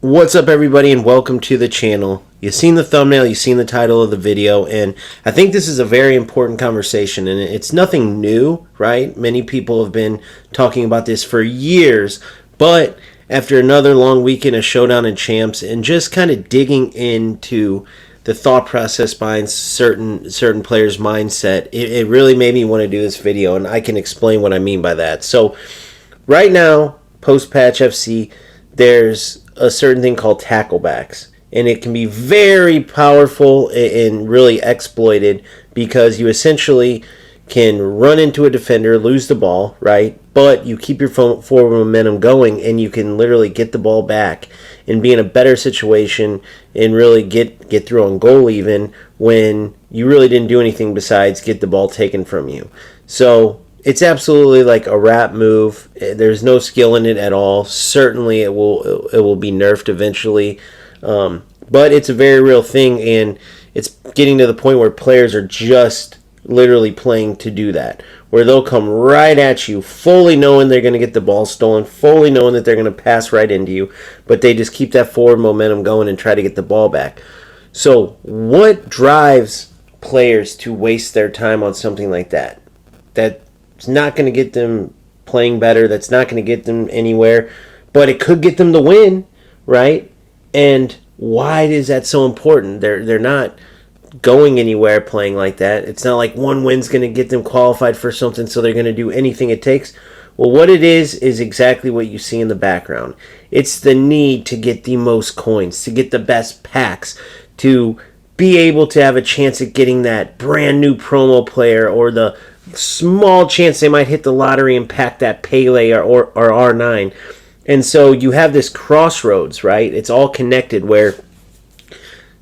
What's up, everybody, and welcome to the channel. You've seen the thumbnail, you've seen the title of the video, and I think this is a very important conversation, and it's nothing new, right? Many people have been talking about this for years, but after another long weekend of Showdown and Champs and just kind of digging into the thought process behind certain players' mindset, it really made me want to do this video, and I can explain what I mean by that. So right now, post-patch FC, there's a certain thing called tacklebacks, and it can be very powerful and really exploited because you essentially can run into a defender, lose the ball, right? But you keep your forward momentum going, and you can literally get the ball back and be in a better situation and really get through on goal even when you really didn't do anything besides get the ball taken from you. So it's absolutely like a rap move. There's no skill in it at all. Certainly it will be nerfed eventually. But it's a very real thing, and it's getting to the point where players are just literally playing to do that, where they'll come right at you fully knowing they're going to get the ball stolen, fully knowing that they're going to pass right into you, but they just keep that forward momentum going and try to get the ball back. So what drives players to waste their time on something like that? It's not going to get them playing better. That's not going to get them anywhere. But it could get them the win, right? And why is that so important? They're not going anywhere playing like that. It's not like one win's going to get them qualified for something, so they're going to do anything it takes. Well, what it is exactly what you see in the background. It's the need to get the most coins, to get the best packs, to be able to have a chance at getting that brand new promo player, or the small chance they might hit the lottery and pack that Pele or R9. And so you have this crossroads, right? It's all connected, where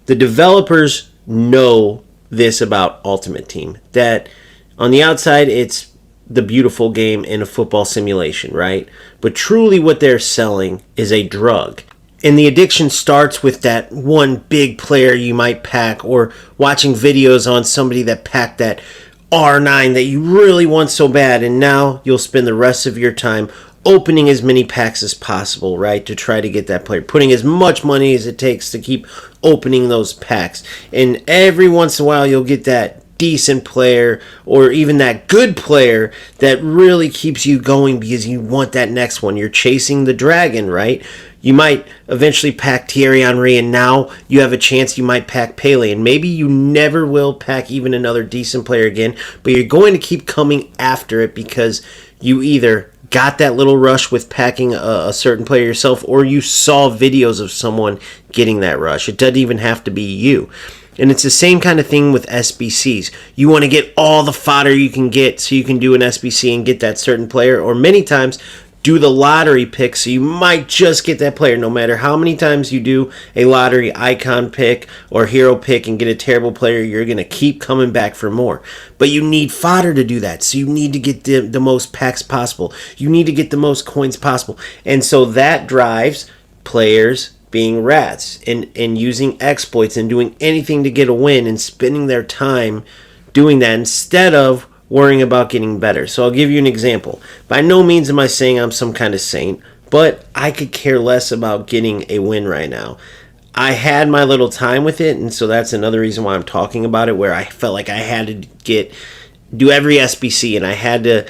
the developers know this about Ultimate Team, that on the outside it's the beautiful game in a football simulation, right? But truly what they're selling is a drug. And the addiction starts with that one big player you might pack, or watching videos on somebody that packed that R9 that you really want so bad, and now you'll spend the rest of your time opening as many packs as possible, right, to try to get that player, putting as much money as it takes to keep opening those packs. And every once in a while you'll get that decent player, or even that good player that really keeps you going because you want that next one. You're chasing the dragon, right? You might eventually pack Thierry Henry, and now you have a chance you might pack Pele, and maybe you never will pack even another decent player again, but you're going to keep coming after it because you either got that little rush with packing a certain player yourself, or you saw videos of someone getting that rush. It doesn't even have to be you. And it's the same kind of thing with SBCs. You want to get all the fodder you can get so you can do an SBC and get that certain player, or many times do the lottery pick so you might just get that player. No matter how many times you do a lottery icon pick or hero pick and get a terrible player, you're going to keep coming back for more. But you need fodder to do that, so you need to get the most packs possible. You need to get the most coins possible. And so that drives players being rats and using exploits and doing anything to get a win and spending their time doing that instead of worrying about getting better. So I'll give you an example. By no means am I saying I'm some kind of saint, but I could care less about getting a win right now. I had my little time with it, and so that's another reason why I'm talking about it, where I felt like I had to do every SBC, and I had to,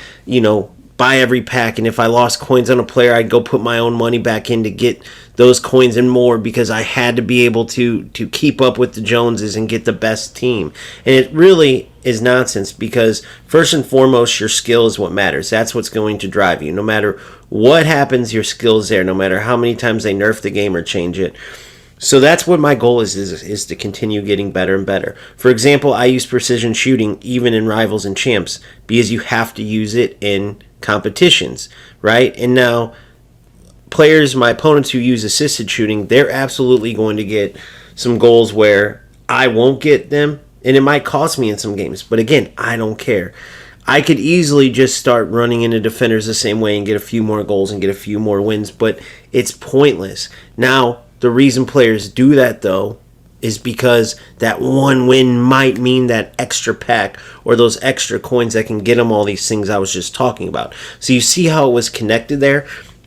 buy every pack, and if I lost coins on a player, I'd go put my own money back in to get those coins and more, because I had to be able to keep up with the Joneses and get the best team. And it really is nonsense, because first and foremost, your skill is what matters. That's what's going to drive you. No matter what happens, your skill is there, no matter how many times they nerf the game or change it. So that's what my goal is to continue getting better and better. For example, I use precision shooting even in Rivals and Champs because you have to use it in competitions, right? And now players, my opponents who use assisted shooting, they're absolutely going to get some goals where I won't get them, and it might cost me in some games. But again, I don't care. I could easily just start running into defenders the same way and get a few more goals and get a few more wins, but it's pointless. Now, the reason players do that, though, is because that one win might mean that extra pack or those extra coins that can get them all these things I was just talking about. So you see how it was connected there?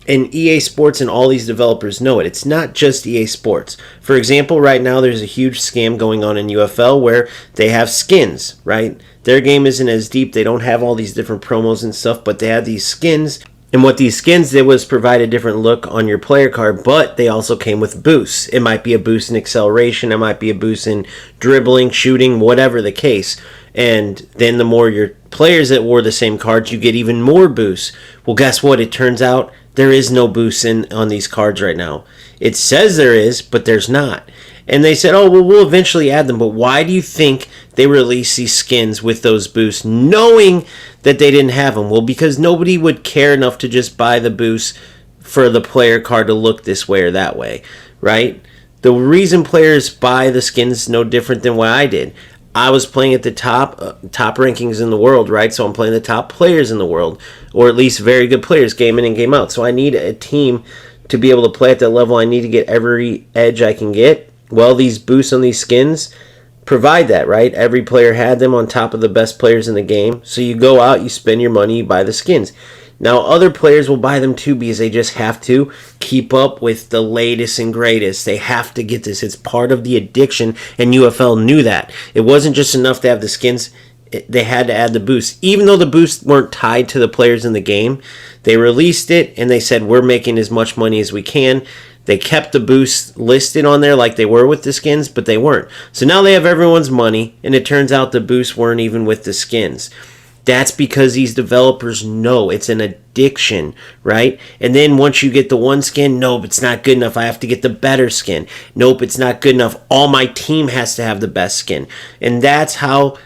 And EA Sports and all these developers know it. It's not just EA Sports. For example, right now there's a huge scam going on in UFL where they have skins, right? Their game isn't as deep. They don't have all these different promos and stuff, but they have these skins. And what these skins did was provide a different look on your player card, but they also came with boosts. It might be a boost in acceleration. It might be a boost in dribbling, shooting, whatever the case. And then the more your players that wore the same cards, you get even more boosts. Well, guess what? It turns out there is no boost on these cards right now. It says there is, but there's not. And they said, oh, well, we'll eventually add them. But why do you think they release these skins with those boosts knowing that they didn't have them? Well, because nobody would care enough to just buy the boosts for the player card to look this way or that way, right? The reason players buy the skins is no different than what I did. I was playing at the top rankings in the world, right? So I'm playing the top players in the world, or at least very good players, game in and game out. So I need a team to be able to play at that level. I need to get every edge I can get. Well, these boosts on these skins provide that, right? Every player had them on top of the best players in the game. So you go out, you spend your money, you buy the skins. Now, other players will buy them too because they just have to keep up with the latest and greatest. They have to get this. It's part of the addiction, and UFL knew that. It wasn't just enough to have the skins. They had to add the boosts. Even though the boosts weren't tied to the players in the game, they released it, and they said, we're making as much money as we can. They kept the boosts listed on there like they were with the skins, but they weren't. So now they have everyone's money, and it turns out the boosts weren't even with the skins. That's because these developers know it's an addiction, right? And then once you get the one skin, nope, it's not good enough. I have to get the better skin. Nope, it's not good enough. All my team has to have the best skin. And that's how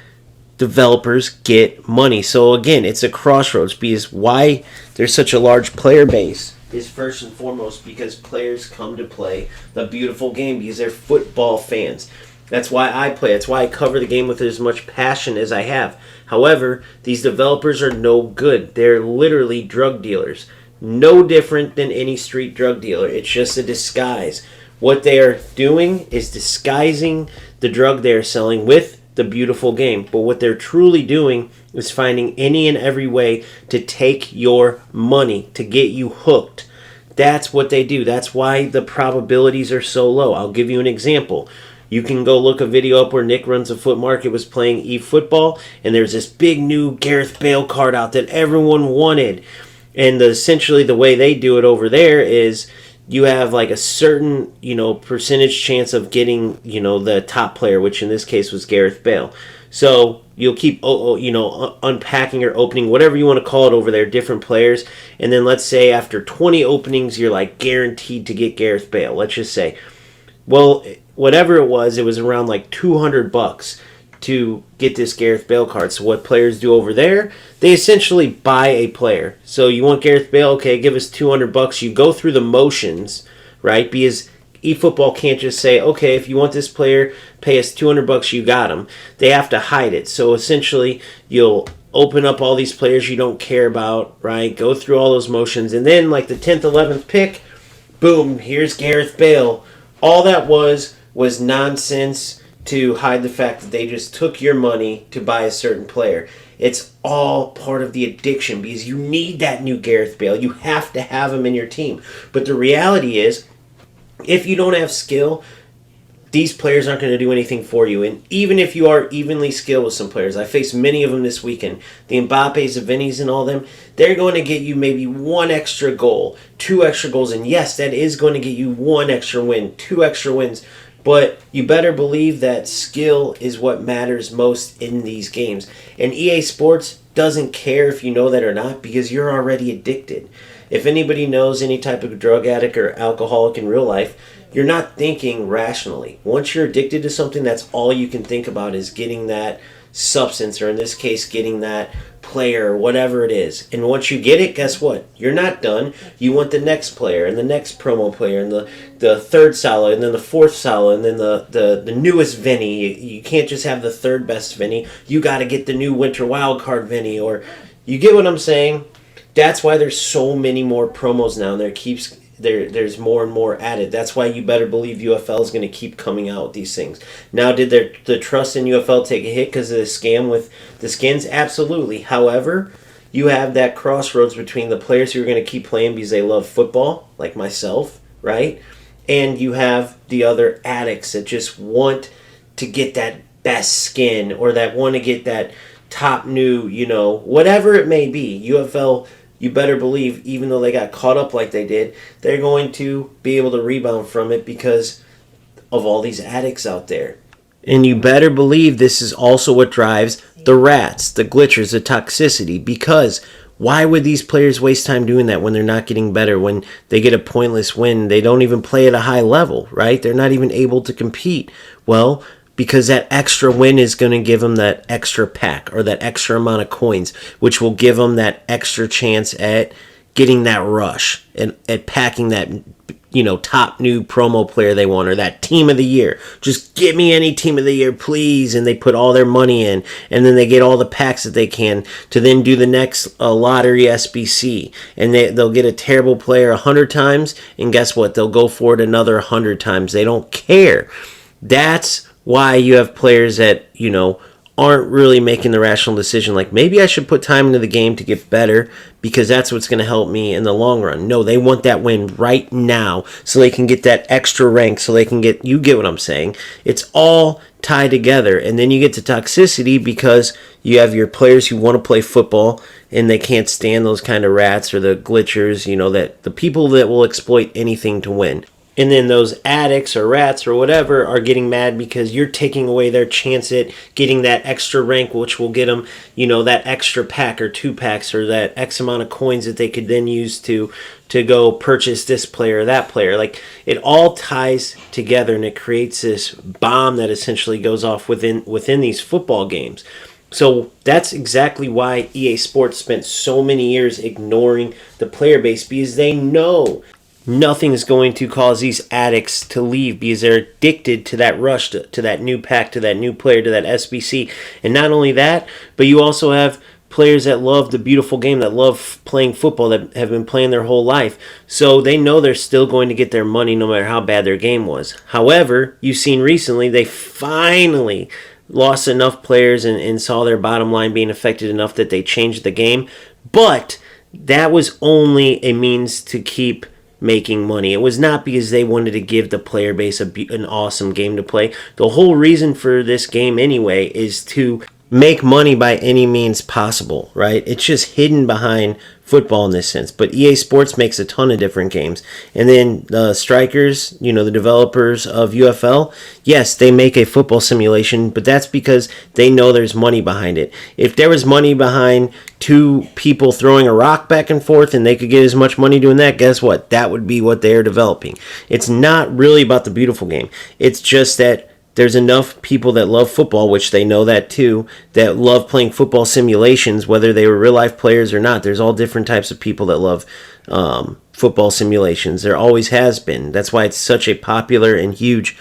developers get money. So again, it's a crossroads because why there's such a large player base is first and foremost because players come to play the beautiful game because they're football fans. That's why I play. That's why I cover the game with as much passion as I have. However, these developers are no good. They're literally drug dealers. No different than any street drug dealer. It's just a disguise. What they are doing is disguising the drug they are selling with the beautiful game. But what they're truly doing is finding any and every way to take your money, to get you hooked. That's what they do. That's why the probabilities are so low. I'll give you an example. You can go look a video up where Nick Runs a Foot Market was playing eFootball, and there's this big new Gareth Bale card out that everyone wanted. And essentially the way they do it over there is you have like a certain, percentage chance of getting, the top player, which in this case was Gareth Bale. So you'll keep, unpacking or opening, whatever you want to call it over there, different players. And then let's say after 20 openings, you're like guaranteed to get Gareth Bale. Let's just say, well, whatever it was around like $200 to get this Gareth Bale card. So what players do over there, they essentially buy a player. So you want Gareth Bale, okay, give us $200. You go through the motions, right? Because eFootball can't just say, okay, if you want this player, pay us $200, you got him. They have to hide it. So essentially, you'll open up all these players you don't care about, right? Go through all those motions. And then like the 10th, 11th pick, boom, here's Gareth Bale. All that was nonsense to hide the fact that they just took your money to buy a certain player. It's all part of the addiction because you need that new Gareth Bale. You have to have him in your team. But the reality is, if you don't have skill, these players aren't going to do anything for you. And even if you are evenly skilled with some players, I faced many of them this weekend, the Mbappes, the Vinnies, and all them, they're going to get you maybe one extra goal, 2 extra goals, and yes, that is going to get you 1 extra win, 2 extra wins. But you better believe that skill is what matters most in these games. And EA Sports doesn't care if you know that or not because you're already addicted. If anybody knows any type of drug addict or alcoholic in real life, you're not thinking rationally. Once you're addicted to something, that's all you can think about is getting that substance, or in this case, getting that player, or whatever it is. And once you get it, guess what? You're not done. You want the next player, and the next promo player, and the third Salah, and then the fourth Salah, and then the newest Vinny. You can't just have the third best Vinny. You got to get the new Winter Wildcard Vinny, or you get what I'm saying? That's why there's so many more promos now, and there's more and more added. That's why you better believe UFL is going to keep coming out with these things. Now, did the trust in UFL take a hit because of the scam with the skins? Absolutely. However, you have that crossroads between the players who are going to keep playing because they love football, like myself, right? And you have the other addicts that just want to get that best skin or that want to get that top new, whatever it may be. UFL, you better believe, even though they got caught up like they did, they're going to be able to rebound from it because of all these addicts out there. And you better believe this is also what drives the rats, the glitchers, the toxicity, because why would these players waste time doing that when they're not getting better, when they get a pointless win? They don't even play at a high level, right? They're not even able to compete. Well, because that extra win is going to give them that extra pack or that extra amount of coins, which will give them that extra chance at getting that rush and at packing that top new promo player they want or that team of the year. Just give me any team of the year, please. And they put all their money in, and then they get all the packs that they can to then do the next lottery SBC. And they'll get a terrible player 100 times, and guess what? They'll go for it another 100 times. They don't care. That's why you have players that, aren't really making the rational decision, like maybe I should put time into the game to get better because that's what's going to help me in the long run. No, they want that win right now so they can get that extra rank, so they can you get what I'm saying. It's all tied together, and then you get to toxicity because you have your players who want to play football and they can't stand those kind of rats or the glitchers, that the people that will exploit anything to win. And then those addicts or rats or whatever are getting mad because you're taking away their chance at getting that extra rank, which will get them, that extra pack or 2 packs or that X amount of coins that they could then use to go purchase this player or that player. Like, it all ties together, and it creates this bomb that essentially goes off within these football games. So that's exactly why EA Sports spent so many years ignoring the player base, because they know nothing is going to cause these addicts to leave because they're addicted to that rush, to that new pack, to that new player, to that SBC. And not only that, but you also have players that love the beautiful game, that love playing football, that have been playing their whole life. So they know they're still going to get their money no matter how bad their game was. However, you've seen recently they finally lost enough players and saw their bottom line being affected enough that they changed the game. But that was only a means to keep making money. It was not because they wanted to give the player base an awesome game to play. The whole reason for this game anyway is to make money by any means possible, right? It's just hidden behind football in this sense. But EA Sports makes a ton of different games. And then the strikers, the developers of UFL, yes, they make a football simulation, but that's because they know there's money behind it. If there was money behind 2 people throwing a rock back and forth and they could get as much money doing that, guess what? That would be what they're developing. It's not really about the beautiful game. It's just that there's enough people that love football, which they know that too, that love playing football simulations, whether they were real life players or not. There's all different types of people that love football simulations. There always has been. That's why it's such a popular and huge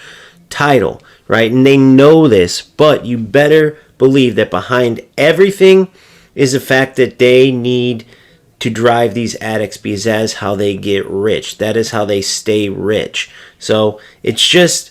title, right? And they know this, but you better believe that behind everything is the fact that they need to drive these addicts, because that is how they get rich. That is how they stay rich. So it's just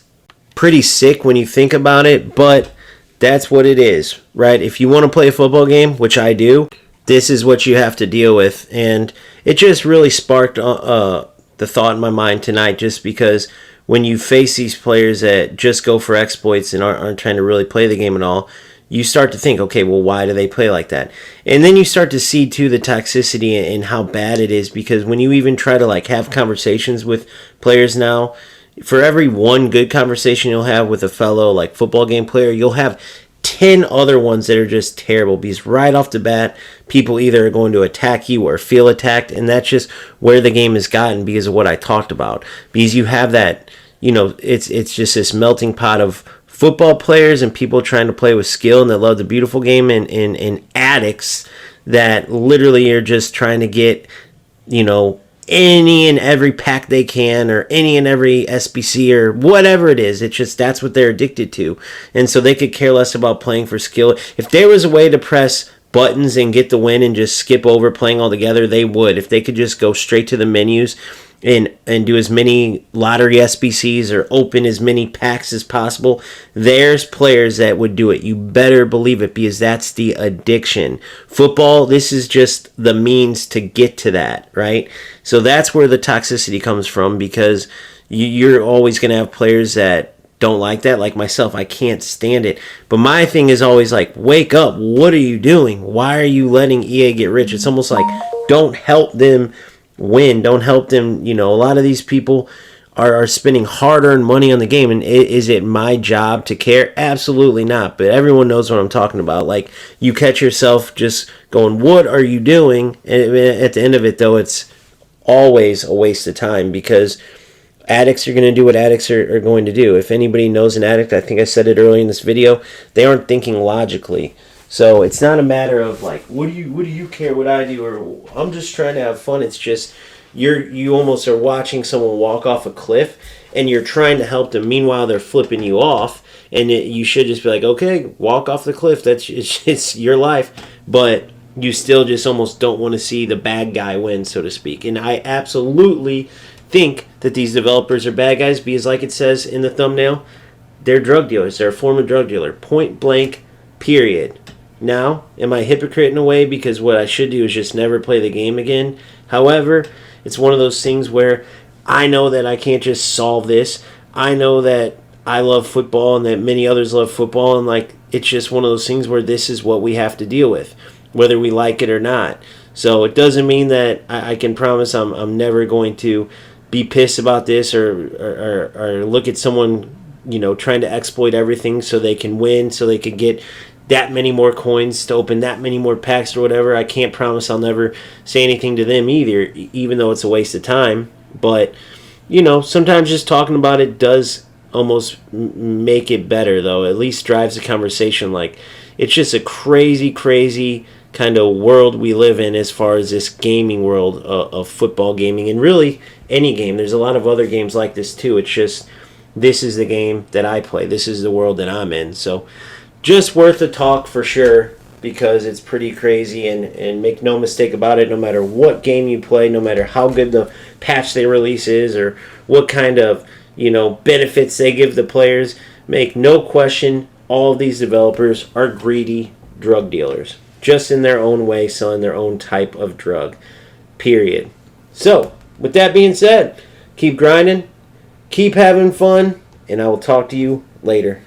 pretty sick when you think about it, but that's what it is, right? If you want to play a football game, which I do, this is what you have to deal with. And it just really sparked the thought in my mind tonight, just because when you face these players that just go for exploits and aren't trying to really play the game at all, you start to think, okay, well, why do they play like that? And then you start to see, too, the toxicity and how bad it is, because when you even try to have conversations with players now, for every one good conversation you'll have with a fellow football game player, you'll have 10 other ones that are just terrible, because right off the bat, people either are going to attack you or feel attacked, and that's just where the game has gotten because of what I talked about. Because you have that, it's just this melting pot of football players and people trying to play with skill and that love the beautiful game, and addicts that literally are just trying to get, any and every pack they can, or any and every SBC or whatever it is. It's just, that's what they're addicted to. And so they could care less about playing for skill. If there was a way to press buttons and get the win and just skip over playing altogether, they would. If they could just go straight to the menus and do as many lottery SBCs or open as many packs as possible, there's players that would do it. You better believe it, because that's the addiction. Football, this is just the means to get to that, right? So that's where the toxicity comes from, because you're always going to have players that don't like that, like myself. I can't stand it. But my thing is always like, wake up. What are you doing? Why are you letting EA get rich? It's almost like, don't help them win. Don't help them. A lot of these people are spending hard-earned money on the game, and is it my job to care? Absolutely not. But everyone knows what I'm talking about. Like, you catch yourself just going, what are you doing? And at the end of it, though, it's always a waste of time, because addicts are going to do what addicts are going to do. If anybody knows an addict, I think I said it earlier in this video, they aren't thinking logically. So it's not a matter of like, what do you care what I do, or I'm just trying to have fun. It's just you almost are watching someone walk off a cliff, and you're trying to help them. Meanwhile, they're flipping you off, and you should just be like, okay, walk off the cliff. It's your life, but you still just almost don't want to see the bad guy win, so to speak. And I absolutely think that these developers are bad guys, because like it says in the thumbnail, they're drug dealers. They're a former drug dealer. Point blank, period. Now, am I a hypocrite in a way, because what I should do is just never play the game again? However, it's one of those things where I know that I can't just solve this. I know that I love football and that many others love football, and like, it's just one of those things where this is what we have to deal with, whether we like it or not. So it doesn't mean that I can promise I'm never going to be pissed about this, or look at someone trying to exploit everything so they can win, so they could get that many more coins to open that many more packs or whatever. I can't promise I'll never say anything to them either, even though it's a waste of time. But sometimes just talking about it does almost make it better, though. At least drives the conversation. Like, it's just a crazy kind of world we live in, as far as this gaming world of football gaming, and really any game. There's a lot of other games like this too. It's just, this is the game that I play. This is the world that I'm in. So just worth a talk for sure, because it's pretty crazy, and make no mistake about it, no matter what game you play, no matter how good the patch they release is, or what kind of benefits they give the players, make no question, all of these developers are greedy drug dealers, just in their own way, selling their own type of drug, period. So with that being said, keep grinding, keep having fun, and I will talk to you later.